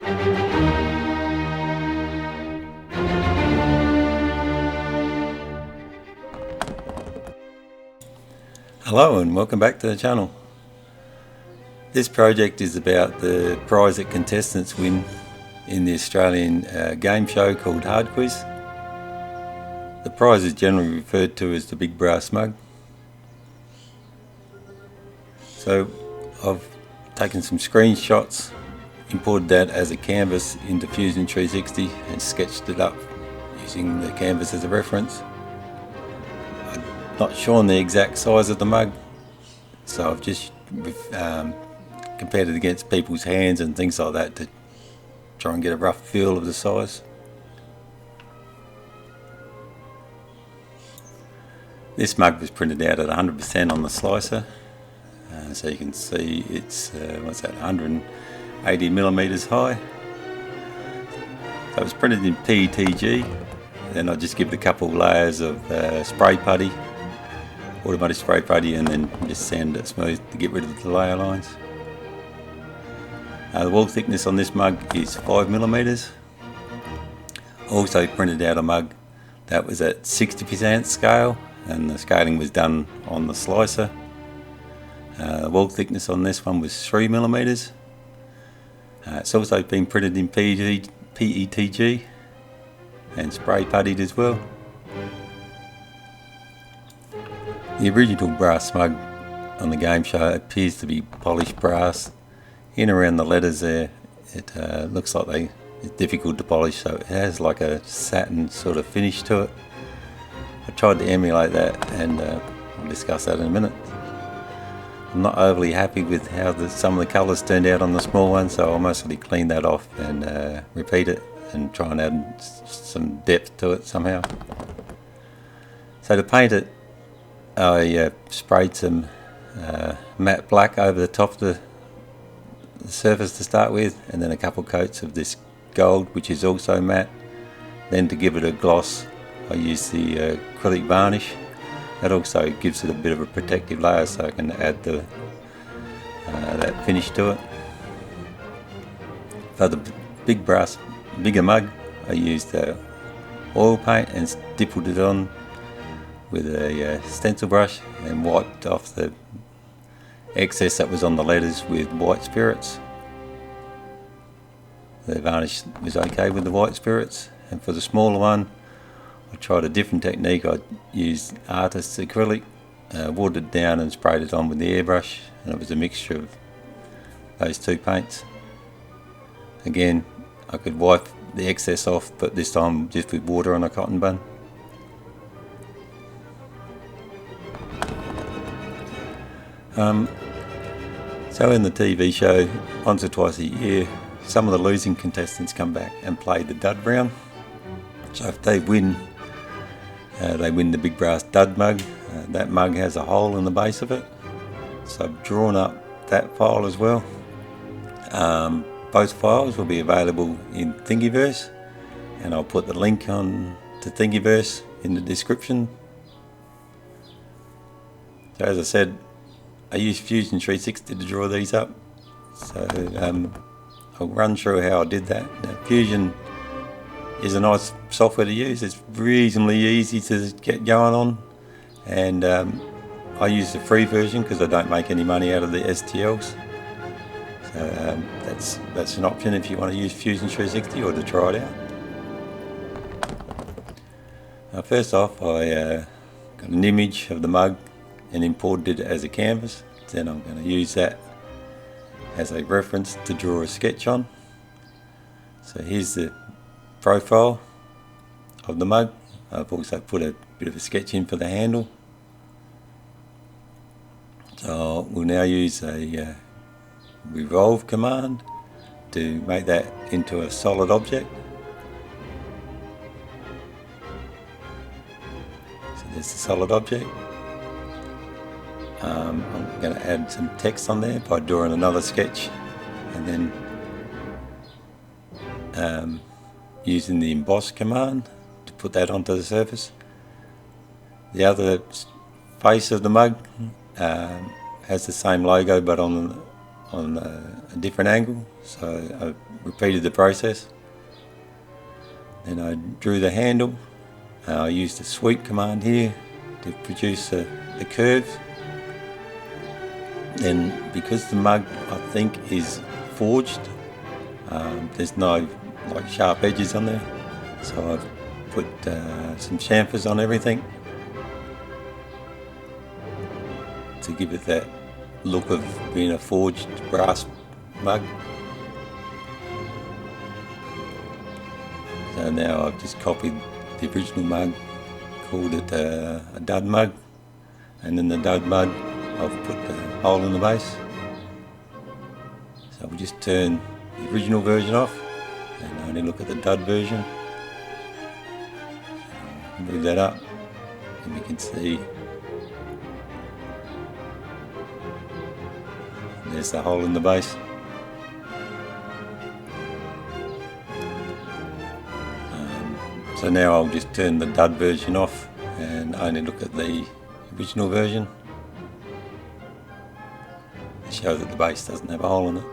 Hello and welcome back to the channel. This project is about the prize that contestants win in the Australian game show called Hard Quiz. The prize is generally referred to as the Big Brass mug. So I've taken some screenshots, imported that as a canvas into Fusion 360 and sketched it up using the canvas as a reference. Not shown the exact size of the mug, so I've just compared it against people's hands and things like that to try and get a rough feel of the size. This mug was printed out at 100% on the slicer, so you can see it's what's that, 180 millimeters high. So it was printed in PETG. Then I just give it a couple layers of spray putty, automatic spray putty, and then just sand it smooth to get rid of the layer lines. The wall thickness on this mug is 5mm. Also printed out a mug that was at 60% scale, and the scaling was done on the slicer. The wall thickness on this one was 3mm. It's also been printed in PETG and spray puttied as well. The original brass mug on the game show appears to be polished brass. In around the letters there, it looks like it's difficult to polish, so it has like a satin sort of finish to it. I tried to emulate that, and I'll discuss that in a minute. I'm not overly happy with how some of the colours turned out on the small one, so I'll mostly clean that off and repeat it and try and add some depth to it somehow. So to paint it, I sprayed some matte black over the top of the surface to start with, and then a couple coats of this gold, which is also matte. Then to give it a gloss, I used the acrylic varnish. That also gives it a bit of a protective layer, so I can add that finish to it. For the bigger mug, I used oil paint and stippled it on with a stencil brush and wiped off the excess that was on the letters with white spirits. The varnish was okay with the white spirits, and for the smaller one I tried a different technique. I used artist's acrylic, watered it down and sprayed it on with the airbrush, and it was a mixture of those two paints. Again, I could wipe the excess off, but this time just with water on a cotton bud. So in the TV show, once or twice a year, some of the losing contestants come back and play the dud round. So if they win the Big Brass Dud mug. That mug has a hole in the base of it. So I've drawn up that file as well. Both files will be available in Thingiverse, and I'll put the link on to Thingiverse in the description. So as I said, I use Fusion 360 to draw these up. So I'll run through how I did that. Now, Fusion is a nice software to use. It's reasonably easy to get going on, and I use the free version because I don't make any money out of the STLs. So that's an option if you want to use Fusion 360 or to try it out. Now, first off, I got an image of the mug and imported it as a canvas. Then I'm going to use that as a reference to draw a sketch on. So here's the profile of the mug. I've also put a bit of a sketch in for the handle. So we'll now use a revolve command to make that into a solid object. So there's the solid object. I'm going to add some text on there by drawing another sketch, and then using the emboss command to put that onto the surface. The other face of the mug has the same logo, but on on a different angle, so I repeated the process. Then I drew the handle. I used the sweep command here to produce the curves. Then, because the mug I think is forged, there's no like sharp edges on there, so I've put some chamfers on everything to give it that look of being a forged brass mug. So now I've just copied the original mug, called it a dud mug, and in the dud mug I've put the hole in the base. So we'll just turn the original version off and only look at the dud version. Move that up and we can see there's the hole in the base. So now I'll just turn the dud version off and only look at the original version to show that the base doesn't have a hole in it.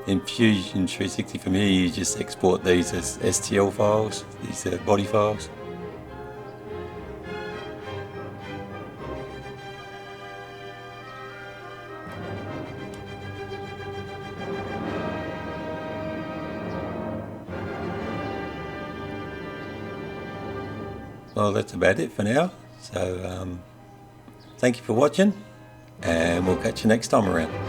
In Fusion 360 from here you just export these as STL files, these body files. Well, that's about it for now, so thank you for watching and we'll catch you next time around.